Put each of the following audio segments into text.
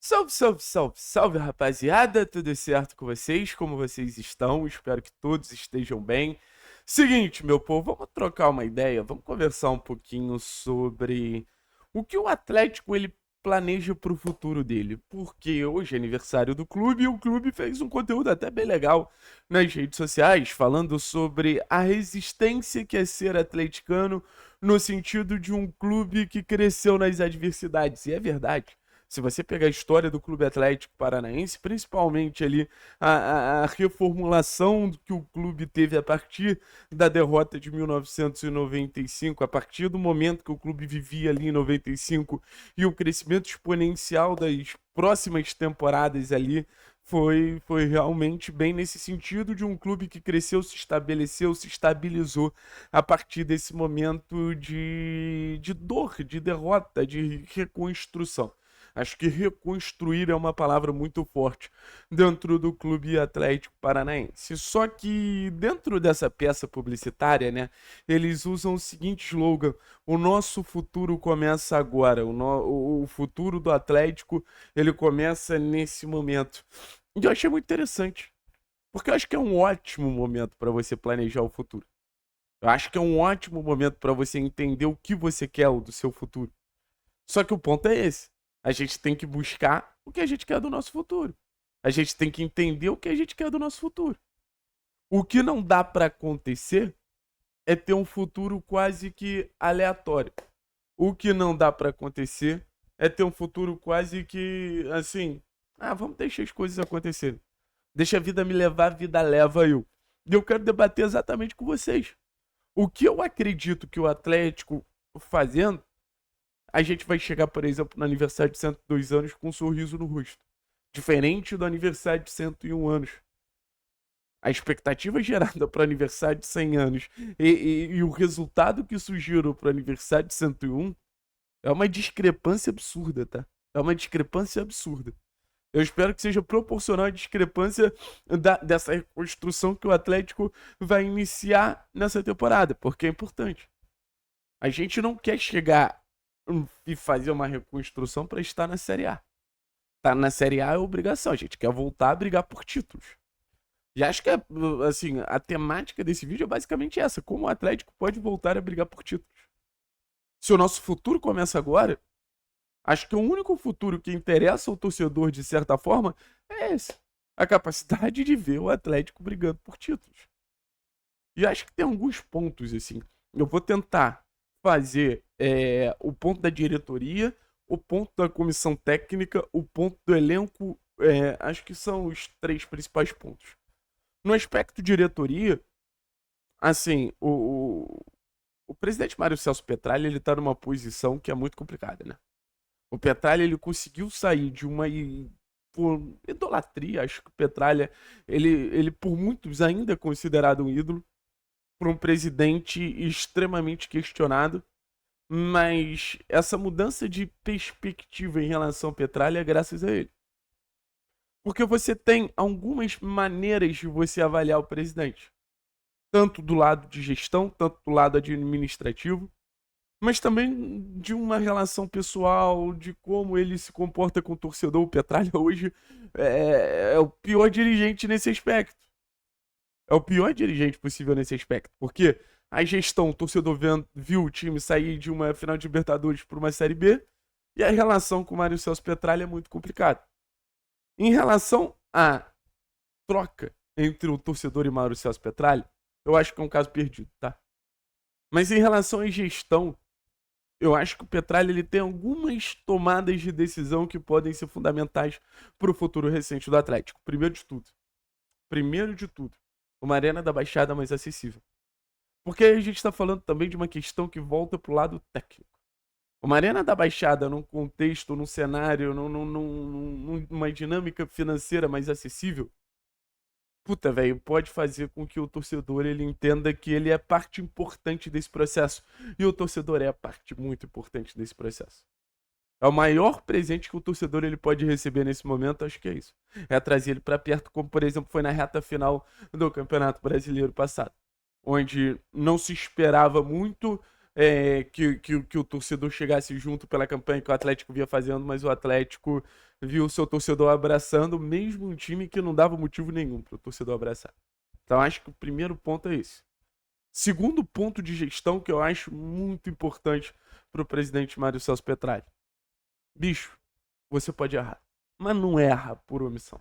Salve, salve, salve, salve, rapaziada! Tudo certo com vocês? Como vocês estão? Espero que todos estejam bem. Seguinte, meu povo, vamos trocar uma ideia, vamos conversar um pouquinho sobre o que o Atlético ele planeja para o futuro dele. Porque hoje é aniversário do clube e o clube fez um conteúdo até bem legal nas redes sociais, falando sobre a resistência que é ser atleticano no sentido de um clube que cresceu nas adversidades. E é verdade. Se você pegar a história do Clube Atlético Paranaense, principalmente ali a reformulação que o clube teve a partir da derrota de 1995, a partir do momento que o clube vivia ali em 95 e o crescimento exponencial das próximas temporadas ali foi realmente bem nesse sentido de um clube que cresceu, se estabeleceu, se estabilizou a partir desse momento de dor, de derrota, de reconstrução. Acho que reconstruir é uma palavra muito forte dentro do Clube Atlético Paranaense. Só que dentro dessa peça publicitária, né, eles usam o seguinte slogan: o nosso futuro começa agora, o futuro do Atlético, ele começa nesse momento. E eu achei muito interessante, porque eu acho que é um ótimo momento para você planejar o futuro. Eu acho que é um ótimo momento para você entender o que você quer do seu futuro. Só que o ponto é esse. A gente tem que buscar o que a gente quer do nosso futuro. A gente tem que entender o que a gente quer do nosso futuro. O que não dá para acontecer é ter um futuro quase que aleatório. O que não dá para acontecer é ter um futuro quase que assim, vamos deixar as coisas acontecerem. Deixa a vida me levar, a vida leva eu. E eu quero debater exatamente com vocês. O que eu acredito que o Atlético fazendo, a gente vai chegar, por exemplo, no aniversário de 102 anos com um sorriso no rosto. Diferente do aniversário de 101 anos. A expectativa gerada para o aniversário de 100 anos e o resultado que surgiu para o aniversário de 101 é uma discrepância absurda, tá? É uma discrepância absurda. Eu espero que seja proporcional à discrepância dessa reconstrução que o Atlético vai iniciar nessa temporada, porque é importante. A gente não quer chegar e fazer uma reconstrução para estar na Série A. Tá na Série A é obrigação, a gente quer voltar a brigar por títulos. E acho que assim, a temática desse vídeo é basicamente essa: como o Atlético pode voltar a brigar por títulos. Se o nosso futuro começa agora, acho que o único futuro que interessa ao torcedor de certa forma é esse: a capacidade de ver o Atlético brigando por títulos. E acho que tem alguns pontos assim. Eu vou tentar fazer o ponto da diretoria, o ponto da comissão técnica, o ponto do elenco. Acho que são os três principais pontos. No aspecto diretoria, assim, o presidente Mário Celso Petralha, ele tá numa posição que é muito complicada, né? O Petralha, ele conseguiu sair de uma por idolatria. Acho que o Petralha, ele por muitos ainda é considerado um ídolo, por um presidente extremamente questionado, mas essa mudança de perspectiva em relação ao Petralha é graças a ele. Porque você tem algumas maneiras de você avaliar o presidente. Tanto do lado de gestão, tanto do lado administrativo, mas também de uma relação pessoal, de como ele se comporta com o torcedor. O Petralha hoje é o pior dirigente nesse aspecto. É o pior dirigente possível nesse aspecto. Porque a gestão, o torcedor viu o time sair de uma final de Libertadores para uma Série B, e a relação com o Mário Celso Petralha é muito complicada. Em relação à troca entre o torcedor e Mário Celso Petralha, eu acho que é um caso perdido, tá? Mas em relação à gestão, eu acho que o Petralha ele tem algumas tomadas de decisão que podem ser fundamentais para o futuro recente do Atlético. Primeiro de tudo, uma arena da Baixada mais acessível. Porque a gente está falando também de uma questão que volta para o lado técnico. Uma arena da Baixada, num contexto, num cenário, numa dinâmica financeira mais acessível, puta, velho, pode fazer com que o torcedor ele entenda que ele é parte importante desse processo. E o torcedor é a parte muito importante desse processo. É o maior presente que o torcedor ele pode receber nesse momento, acho que é isso. É trazer ele para perto, como por exemplo foi na reta final do Campeonato Brasileiro passado, onde não se esperava muito que o torcedor chegasse junto pela campanha que o Atlético vinha fazendo, mas o Atlético viu o seu torcedor abraçando, mesmo um time que não dava motivo nenhum para o torcedor abraçar. Então acho que o primeiro ponto é esse. Segundo ponto de gestão que eu acho muito importante para o presidente Mário Celso Petralha. Bicho, você pode errar, mas não erra por omissão.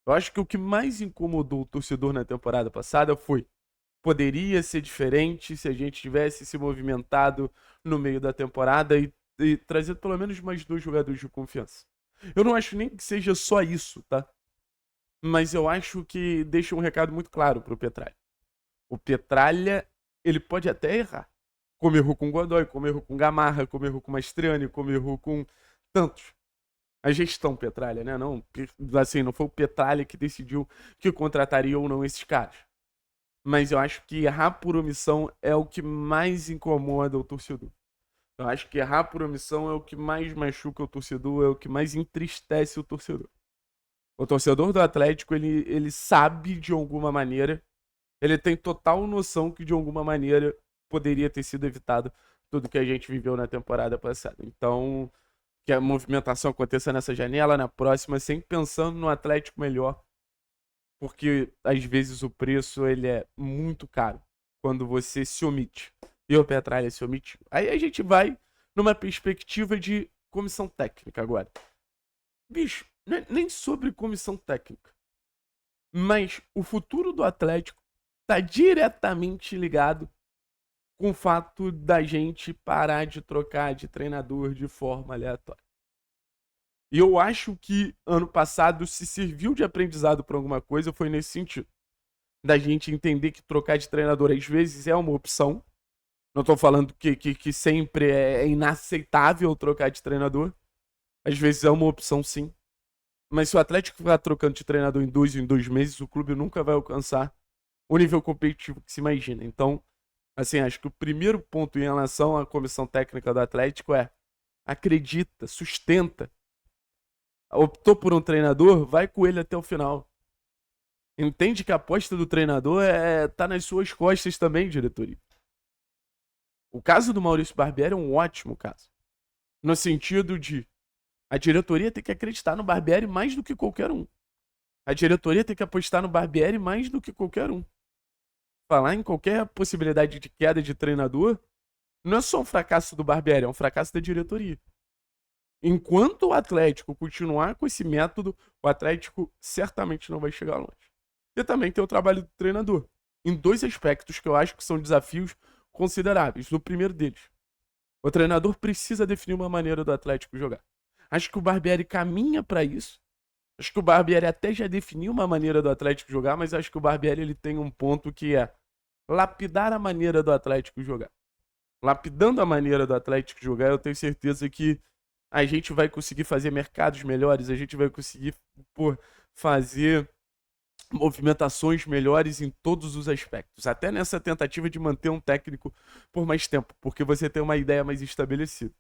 Eu acho que o que mais incomodou o torcedor na temporada passada foi: poderia ser diferente se a gente tivesse se movimentado no meio da temporada e trazido pelo menos mais 2 jogadores de confiança. Eu não acho nem que seja só isso, tá? Mas eu acho que deixa um recado muito claro pro Petralha. O Petralha, ele pode até errar. Como errou com o Godoy, como errou com o Gamarra, como errou com o Mastriani, como errou com tantos. A gestão Petralha, né? Não, assim, não foi o Petralha que decidiu que contrataria ou não esses caras. Mas eu acho que errar por omissão é o que mais incomoda o torcedor. Eu acho que errar por omissão é o que mais machuca o torcedor, é o que mais entristece o torcedor. O torcedor do Atlético, ele sabe de alguma maneira, ele tem total noção que de alguma maneira poderia ter sido evitado tudo que a gente viveu na temporada passada. Então, que a movimentação aconteça nessa janela, na próxima, sempre pensando no Atlético melhor, porque às vezes o preço ele é muito caro quando você se omite. E o Petralha se omitiu. Aí a gente vai numa perspectiva de comissão técnica agora. Bicho, não é nem sobre comissão técnica, mas o futuro do Atlético está diretamente ligado com o fato da gente parar de trocar de treinador de forma aleatória. E eu acho que ano passado se serviu de aprendizado para alguma coisa, foi nesse sentido. Da gente entender que trocar de treinador às vezes é uma opção. Não estou falando que sempre é inaceitável trocar de treinador. Às vezes é uma opção, sim. Mas se o Atlético ficar trocando de treinador em 2 meses, o clube nunca vai alcançar o nível competitivo que se imagina. Então, assim, acho que o primeiro ponto em relação à comissão técnica do Atlético é: acredita, sustenta. Optou por um treinador, vai com ele até o final. Entende que a aposta do treinador tá nas suas costas também, diretoria. O caso do Maurício Barbieri é um ótimo caso. No sentido de a diretoria tem que acreditar no Barbieri mais do que qualquer um. A diretoria tem que apostar no Barbieri mais do que qualquer um. Falar em qualquer possibilidade de queda de treinador não é só um fracasso do Barbieri, é um fracasso da diretoria. Enquanto o Atlético continuar com esse método, o Atlético certamente não vai chegar longe. E também tem o trabalho do treinador, em 2 aspectos que eu acho que são desafios consideráveis. O primeiro deles, o treinador precisa definir uma maneira do Atlético jogar. Acho que o Barbieri caminha para isso. Acho que o Barbieri até já definiu uma maneira do Atlético jogar, mas acho que o Barbieri ele tem um ponto que é lapidar a maneira do Atlético jogar. Lapidando a maneira do Atlético jogar, eu tenho certeza que a gente vai conseguir fazer mercados melhores, a gente vai conseguir fazer movimentações melhores em todos os aspectos. Até nessa tentativa de manter um técnico por mais tempo, porque você tem uma ideia mais estabelecida.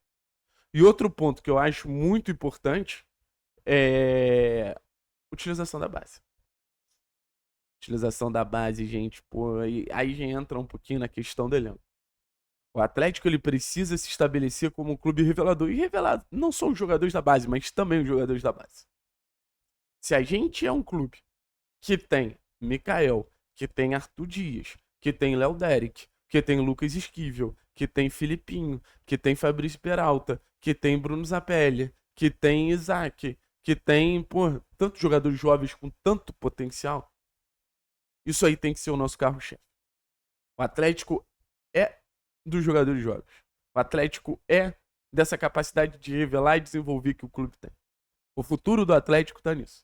E outro ponto que eu acho muito importante é a utilização da base. Utilização da base, gente, aí já entra um pouquinho na questão do elenco. O Atlético ele precisa se estabelecer como um clube revelador. E revelado não só os jogadores da base, mas também os jogadores da base. Se a gente é um clube que tem Mikael, que tem Arthur Dias, que tem Léo Derek, que tem Lucas Esquivel, que tem Filipinho, que tem Fabrício Peralta, que tem Bruno Zapelli, que tem Isaac, que tem, tantos jogadores jovens com tanto potencial. Isso aí tem que ser o nosso carro-chefe. O Atlético é dos jogadores jovens. O Atlético é dessa capacidade de revelar e desenvolver que o clube tem. O futuro do Atlético tá nisso.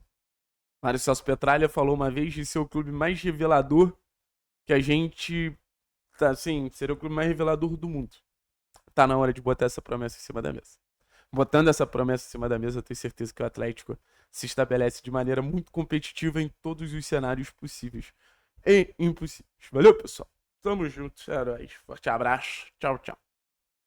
Mário Celso Petralha falou uma vez de ser o clube mais revelador que a gente assim, seria o clube mais revelador do mundo. Tá na hora de botar essa promessa em cima da mesa. Botando essa promessa em cima da mesa, eu tenho certeza que o Atlético se estabelece de maneira muito competitiva em todos os cenários possíveis e impossíveis. Valeu, pessoal. Tamo junto, heróis. Forte abraço. Tchau, tchau.